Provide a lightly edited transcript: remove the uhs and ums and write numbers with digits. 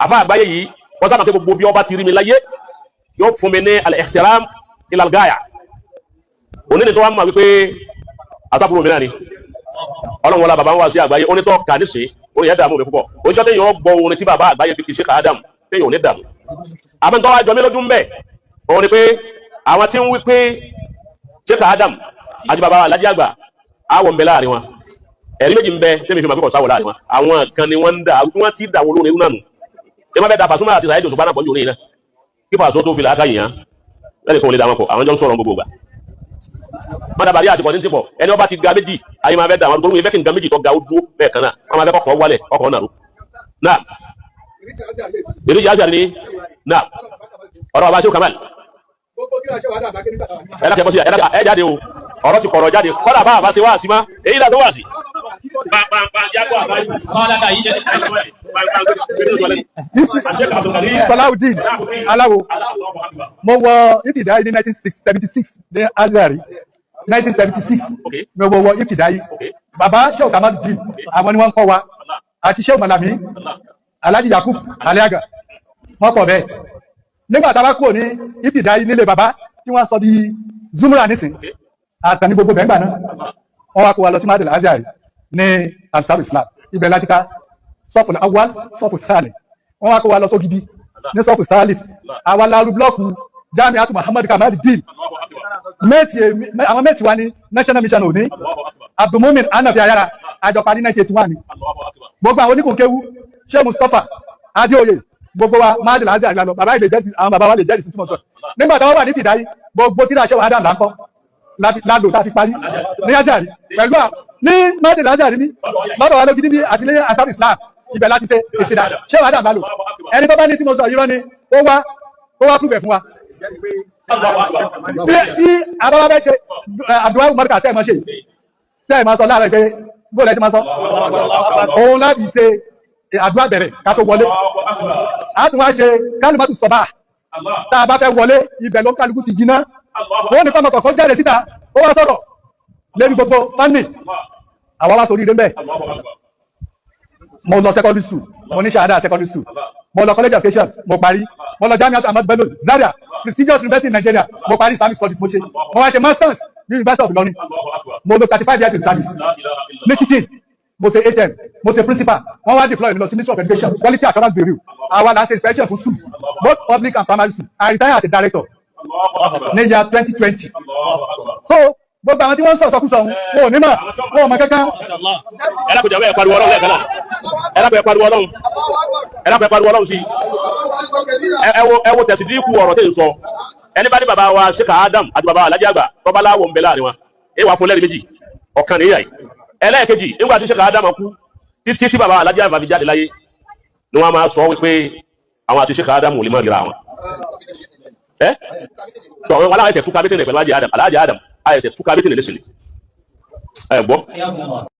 àfa àgbáyé yìí wọ́n sábà pé gbogbo bí ọba ti rí mi láyé yóò fún mi ní al-ihtiram ila al-gaya òní ni tó wá mọ̀ wípé àtàbùrù mi náà ni ọlọ́run wọlá bàbá ń wá sí àgbáyé onítọ̀ kà ní sí orin yẹn dààmú mi púpọ̀ oníṣọ́ tẹ́yìn ọ gbọ́ orin tí bàbá àgbáyé fi ṣe kàádàm tẹ́yìn ò ní dààmú àmọ́ nítorí àjọ mi lójú ń bẹ̀ òun ni pé àwọn tí ń wí pé ṣe kàádàm àti bàbá alájí àgbà àwọ̀ ń bẹ láàrin wọn ẹ̀rí méjì ń bẹ tẹ́mi fi máa kíkọ̀ sáwọ̀ láàrin wọn àwọn kan ni wọ́n ń dà wọ́n ti dà wọn lórí náà nù ẹ má bẹ́ẹ̀ da Pasuma àti Saheed Òṣùpá náà pọ̀ jù ní iná kí Paso tó fi làákà yìí hàn lẹ́yìn kan ò lè dà wọn pọ̀ àwọn jọ ń sọ̀rọ̀ gbogbo gbà mọ́dàbàrí àti kọ́ni ti pọ̀ ẹni ọba ti ga méjì ayé máa fẹ́ dà wọn gbogbo ìfẹ́ kí n ga méjì tó ga ó dúró bẹ́ẹ̀ kan náà wọ́n máa fẹ́ kọ́kọ́ wálẹ̀ ọkọ̀ náà ró náà ìrìjì àjàrí ni náà ọ̀rọ̀ ọba ṣéwù Kamal ẹ̀dá bọ́ sí ẹ̀ jáde o ọ̀rọ̀ ti kọ̀rọ̀ jáde kọ́dà bá àbá ṣe wá sí má èyí là tó wá sí. Salaudeen Aláwo mo wọ Ibtidayi ní 1976 ní Azari 1976 mo wọ Ibtidayi bàbá Sheikh Kamaluddin àwọn ni wọ́n kọ́ wa àti Sheikh Malami Alhaji Yakub Aliaga wọ́n pọ̀ bẹ́ẹ̀ nígbà tá a bá kúrò ní Ibtidayi nílé bàbá tí wọ́n sọ di Zumura nísìn àtàní gbogbo bẹ́ẹ̀ gbà náà wọ́n wá kó wa lọ sí Madil Azari ní Ansarul Islam ibẹ̀ láti ká sọ́fù awal sọ́fù sálẹ̀ wọ́n wá kó wa lọ sógidi ní sọ́fù sálẹ̀ àwa laaru blọ́ọ̀kù Jamiatu Muhammad Kamaluddin àwọn mẹ́tì wa ní National Mission òní Abdulmumin Anafi Ayara àjọpa ní 1981 ni gbogbo àwọn oníkùnkéwu Sheikh Mustapha Adéoyè gbogbo wa Madil Azari lọ bàbá ìlè jẹ́rìí àwọn bàbá wa lè jẹ́rìí sí túmọ̀ sọ nígbà táwọn wà ní Ibtidayi gbogbo tíra Sheikh Adam là ń kọ́ ládò tá a fi parí ní Azari pẹ̀lú ní Madil Azari ní lọ́dọ̀ wa lógidi ní àtìlẹ́yìn Ansarul Islam ibẹ̀ láti ṣe ìṣẹ̀dá Sheikh Adam lálò ẹni tó bá ní tí mo sọ yìí rán ni ó wá kúbẹ̀ fún wa. tí àbábá bẹ́ ṣe àdúrà mọ́ríkà sẹ́ẹ̀ máa ṣe sẹ́ẹ̀ máa sọ láàárọ̀ pé bóòlù ẹ̀ ti máa sọ òun láti ṣe àdúrà bẹ̀rẹ̀ ká tó wọlé a tún wá ṣe kálímọ́tù sọ̀bà tá a bá fẹ́ wọlé ibẹ̀ ló ń kálukú ti jiná wọ́n ní fọ́mọ̀ kọ̀ọ̀kan jáde síta ó wá sọ̀rọ̀ lórí gbogbo fánì àwọn wá sórí ilé mbẹ́ mo lọ secondary school mo ní ṣàdá secondary school mo lọ college of education mo parí mo lọ Jamiatu Ahmadu Bello Zaria prestigious university in Nigeria mo parí Islamic studies mo ṣe mo wá ṣe masters ní University of Ilorin mo lò 35 years in service ní kitchen mo ṣe HM mo ṣe principal wọ́n wá deploy mi lọ sí Ministry of Education Quality Assurance Bureau àwa là ń ṣe inspection fún schools both public and primary schools I retire as a director ní year 2020 so gbogbo àwọn tí wọ́n ń sọ̀sọ̀ kú sọ wọn ò ní mọ̀ wọn ò mọ̀ kankan. ẹlẹ́kùnjà bẹ́ẹ̀ pariwo ọlọ́run lẹ́ẹ̀kan náà ẹlẹ́kùnjà pariwo ọlọ́run ẹlẹ́kùnjà pariwo ọlọ́run sí ẹ wo tẹ̀sí dínkù ọ̀rọ̀ tẹ̀ ń sọ ẹni bá ní bàbá wa Sheikh Adam àti bàbá Alhaji Àgbà tọ́ba láwọ̀ ń bẹ láàrin wa ẹ wà fún lẹ́rìí méjì ọ̀kan nìyà yìí ẹlẹ́ẹ̀kejì nígbà tí Sheikh Adam kú títí tí bàbá Alhaji Àgbà fi jáde láyé ni wọ́n máa sọ wípé àwọn àti Sheikh Adam ò lè má ríra wọn ẹ tọ́ wọn aláwọ̀ ẹsẹ̀ fún kábítìnì pẹ̀lú Alhaji Adam ayẹsẹ̀ fún kábítìnì lẹ́sìn ẹ gbọ́.